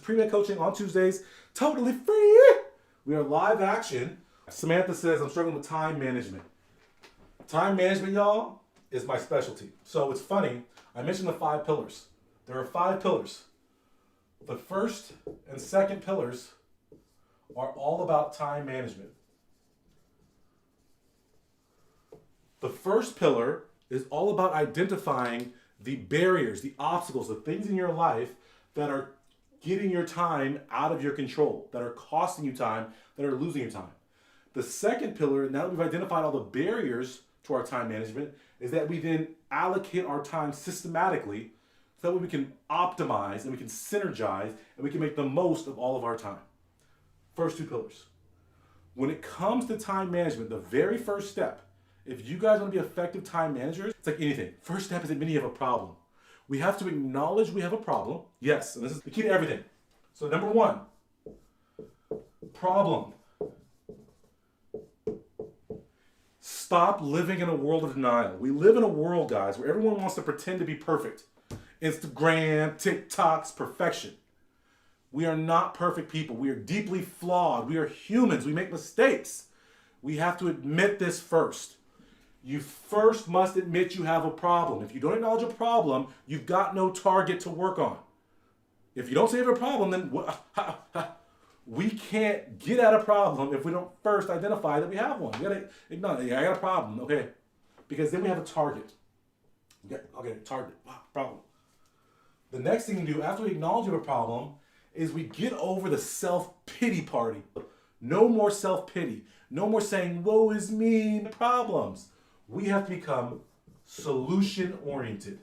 Premed coaching on Tuesdays, totally free. We are live action. Samantha says, I'm struggling with time management. Time management, y'all, is my specialty. So it's funny, I mentioned the 5 pillars. There are 5 pillars. The first and second pillars are all about time management. The first pillar is all about identifying the barriers, the obstacles, the things in your life that are getting your time out of your control, that are costing you time, that are losing your time. The second pillar, now that we've identified all the barriers to our time management, is that we then allocate our time systematically so that we can optimize and we can synergize and we can make the most of all of our time. First 2 pillars. When it comes to time management, the very first step, if you guys want to be effective time managers, it's like anything. First step is admitting you have a problem. We have to acknowledge we have a problem. Yes, and this is the key to everything. So number 1, problem. Stop living in a world of denial. We live in a world, guys, where everyone wants to pretend to be perfect. Instagram, TikTok's perfection. We are not perfect people. We are deeply flawed. We are humans. We make mistakes. We have to admit this first. You first must admit you have a problem. If you don't acknowledge a problem, you've got no target to work on. If you don't say you have a problem, then we can't get at a problem if we don't first identify that we have one. We gotta acknowledge, I got a problem, okay? Because then we have a target. Okay, target, problem. The next thing you do after we acknowledge you have a problem is we get over the self-pity party. No more self-pity. No more saying, woe is me, problems. We have to become solution-oriented.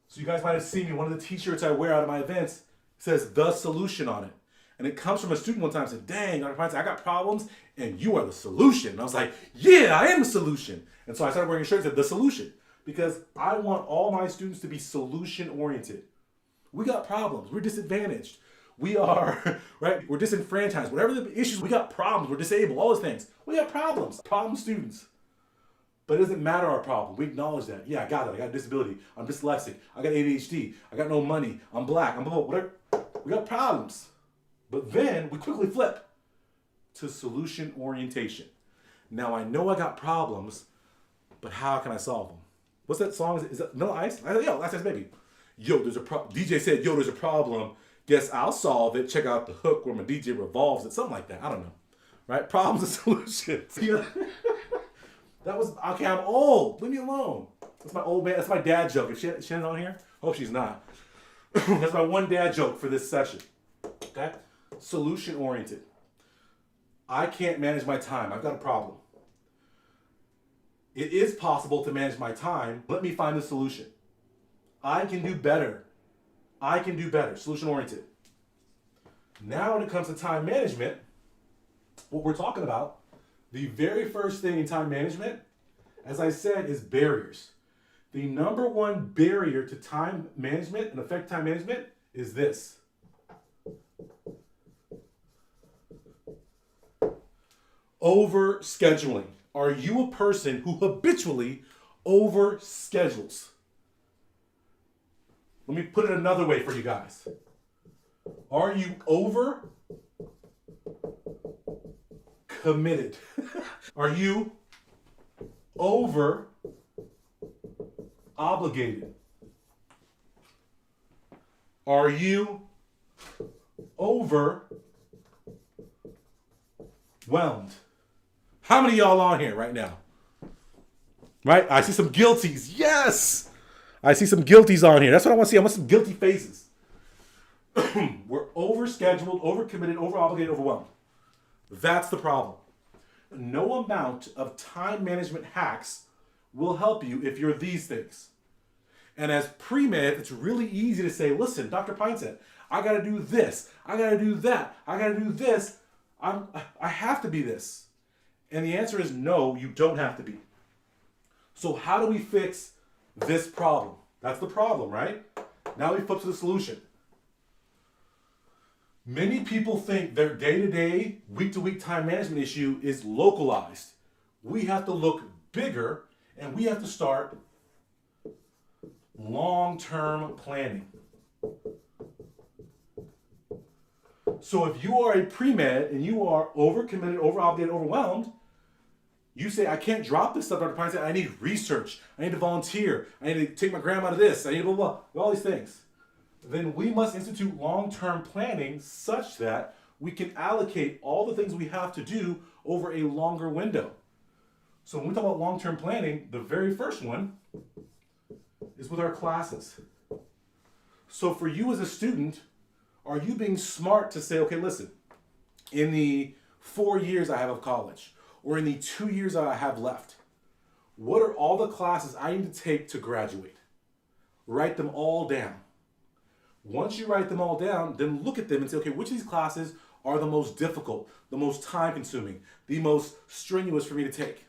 So you guys might have seen me, one of the t-shirts I wear out at my events says the solution on it. And it comes from a student one time and said, dang, Dr. Pinesett, I got problems and you are the solution. And I was like, yeah, I am the solution. And so I started wearing a shirt that said the solution because I want all my students to be solution-oriented. We got problems. We're disadvantaged. We are, right? We're disenfranchised. Whatever the issues, we got problems. We're disabled, all those things. We got problems. Problem students. But it doesn't matter our problem. We acknowledge that. Yeah, I got it. I got a disability. I'm dyslexic. I got ADHD. I got no money. I'm black. I'm whatever. We got problems. But then we quickly flip to solution orientation. Now I know I got problems, but how can I solve them? What's that song? Is that Vanilla Ice? Yo, Last Ice Baby. Yo, there's a DJ said, yo, there's a problem. Guess I'll solve it. Check out the hook where my DJ revolves it. Something like that. I don't know. Right? Problems and solutions. Yeah. That was, okay, I'm old. Leave me alone. That's my old man. That's my dad joke. Is Shannon's on here? Hope she's not. That's my one dad joke for this session. Okay? Solution oriented. I can't manage my time. I've got a problem. It is possible to manage my time. Let me find the solution. I can do better. I can do better. Solution oriented. Now when it comes to time management, what we're talking about, the very first thing in time management, as I said, is barriers. The number one barrier to time management and effective time management is this. Overscheduling. Are you a person who habitually overschedules? Let me put it another way for you guys. Are you over committed? Are you over obligated? Are you overwhelmed? How many of y'all on here right now? Right? I see some guilties. Yes! I see some guilties on here. That's what I want to see. I want some guilty faces. We're overscheduled, overcommitted, overobligated, overwhelmed. That's the problem. No amount of time management hacks will help you if you're these things. And as pre-med, it's really easy to say, listen, Dr. Pinesett, I got to do this. I got to do that. I got to do this. I have to be this. And the answer is no, you don't have to be. So how do we fix this problem? That's the problem, right? Now we flip to the solution. Many people think their day-to-day, week-to-week time management issue is localized. We have to look bigger and we have to start long-term planning. So if you are a pre-med and you are overcommitted, over-obligated, overwhelmed, you say, I can't drop this stuff, Dr. Pinesett. I need research. I need to volunteer. I need to take my grandma to this. I need blah, blah, blah, all these things. Then we must institute long-term planning such that we can allocate all the things we have to do over a longer window. So when we talk about long-term planning, the very first one is with our classes. So for you as a student, are you being smart to say, okay, listen, in the 4 years I have of college, or in the 2 years I have left, what are all the classes I need to take to graduate? Write them all down. Once you write them all down, then look at them and say, okay, which of these classes are the most difficult, the most time consuming, the most strenuous for me to take?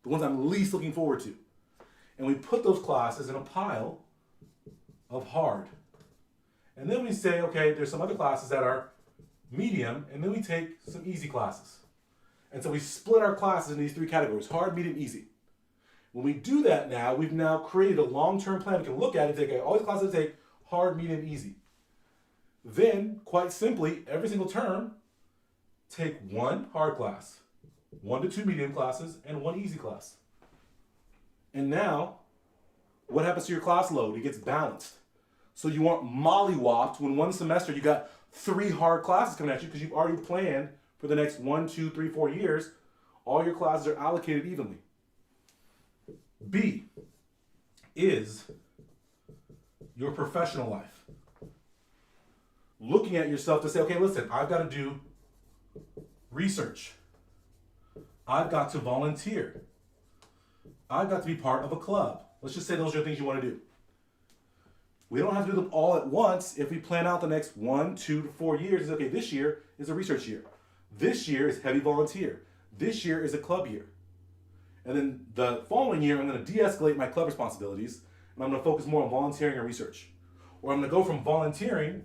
The ones I'm least looking forward to. And we put those classes in a pile of hard. And then we say, okay, there's some other classes that are medium, and then we take some easy classes. And so we split our classes into these 3 categories: hard, medium, easy. When we do that now, we've now created a long-term plan. We can look at it and say, okay, all these classes take hard, medium, easy. Then, quite simply, every single term, take 1 hard class, 1 to 2 medium classes, and 1 easy class. And now, what happens to your class load? It gets balanced. So you aren't mollywopped when one semester you got 3 hard classes coming at you because you've already planned for the next 1, 2, 3, 4 years. All your classes are allocated evenly. B is your professional life. Looking at yourself to say, okay, listen, I've got to do research. I've got to volunteer. I've got to be part of a club. Let's just say those are the things you want to do. We don't have to do them all at once. If we plan out the next 1, 2 to 4 years, okay, this year is a research year. This year is heavy volunteer. This year is a club year. And then the following year, I'm going to de-escalate my club responsibilities, and I'm going to focus more on volunteering and research. Or I'm going to go from volunteering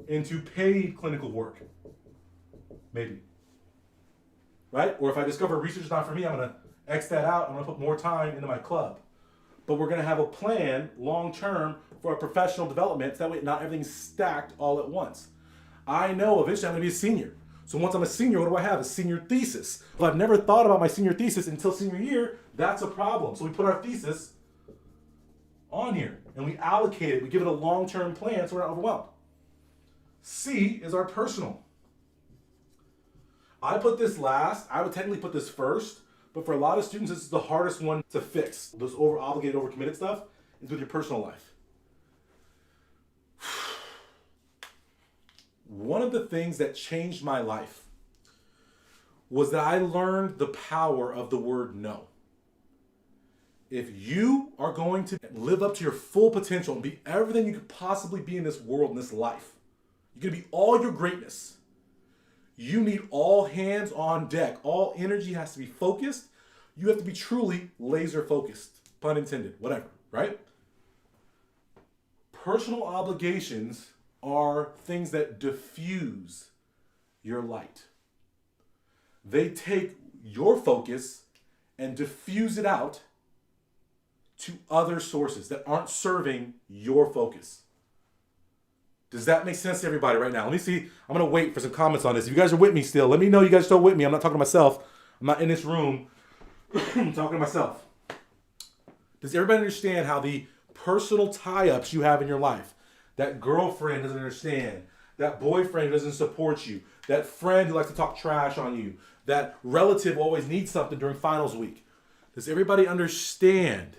into paid clinical work. Maybe. Right? Or if I discover research is not for me, I'm going to X that out. I'm going to put more time into my club. But we're going to have a plan long-term for a professional development, so that way not everything's stacked all at once. I know eventually I'm going to be a senior. So once I'm a senior, what do I have? A senior thesis. If I've never thought about my senior thesis until senior year, that's a problem. So we put our thesis on here and we allocate it. We give it a long-term plan so we're not overwhelmed. C is our personal. I put this last. I would technically put this first, but for a lot of students, this is the hardest one to fix. This over-obligated, over-committed stuff is with your personal life. One of the things that changed my life was that I learned the power of the word no. If you are going to live up to your full potential and be everything you could possibly be in this world, in this life, you're going to be all your greatness. You need all hands on deck. All energy has to be focused. You have to be truly laser focused. Pun intended, whatever, right? Personal obligations are things that diffuse your light. They take your focus and diffuse it out to other sources that aren't serving your focus. Does that make sense to everybody right now? Let me see. I'm going to wait for some comments on this. If you guys are with me still, let me know you guys are still with me. I'm not talking to myself. I'm not in this room. I'm talking to myself. Does everybody understand how the personal tie-ups you have in your life, that girlfriend doesn't understand, that boyfriend who doesn't support you, that friend who likes to talk trash on you, that relative who always needs something during finals week, does everybody understand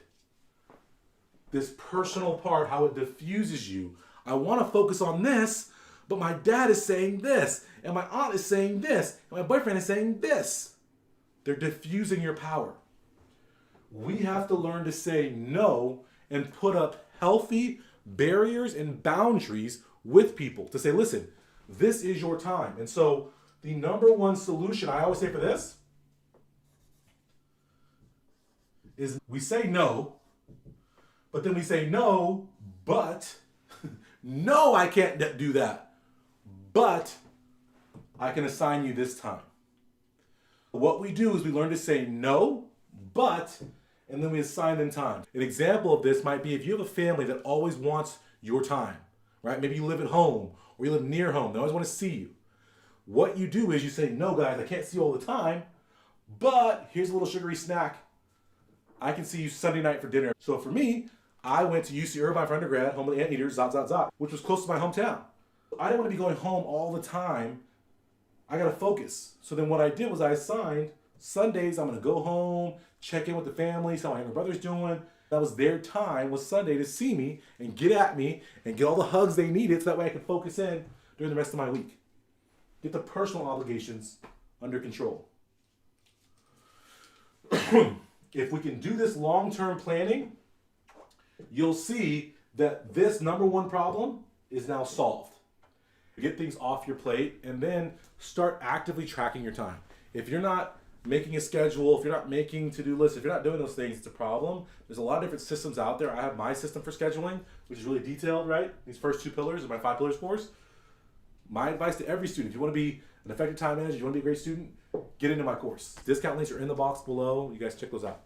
this personal part, how it diffuses you? I want to focus on this, but my dad is saying this, and my aunt is saying this, and my boyfriend is saying this. They're diffusing your power. We have to learn to say no and put up healthy barriers and boundaries with people to say, listen, this is your time. And so the number one solution I always say for this is we say no, but then we say no, but no, I can't do that, but I can assign you this time. What we do is we learn to say no, but, and then we assign them time. An example of this might be if you have a family that always wants your time, right? Maybe you live at home or you live near home. They always want to see you. What you do is you say, no guys, I can't see you all the time, but here's a little sugary snack. I can see you Sunday night for dinner. So for me, I went to UC Irvine for undergrad, home of the Anteaters, which was close to my hometown. I didn't want to be going home all the time. I got to focus. So then what I did was I assigned Sundays, I'm going to go home, check in with the family, see how my younger brother's doing. That was their time, was Sunday, to see me and get at me and get all the hugs they needed so that way I could focus in during the rest of my week. Get the personal obligations under control. If we can do this long-term planning, you'll see that this number one problem is now solved. Get things off your plate and then start actively tracking your time. If you're not making a schedule, if you're not making to-do lists, if you're not doing those things, it's a problem. There's a lot of different systems out there. I have my system for scheduling, which is really detailed, right? These first 2 pillars of my 5 pillars course. My advice to every student, if you want to be an effective time manager, you want to be a great student, get into my course. Discount links are in the box below. You guys check those out.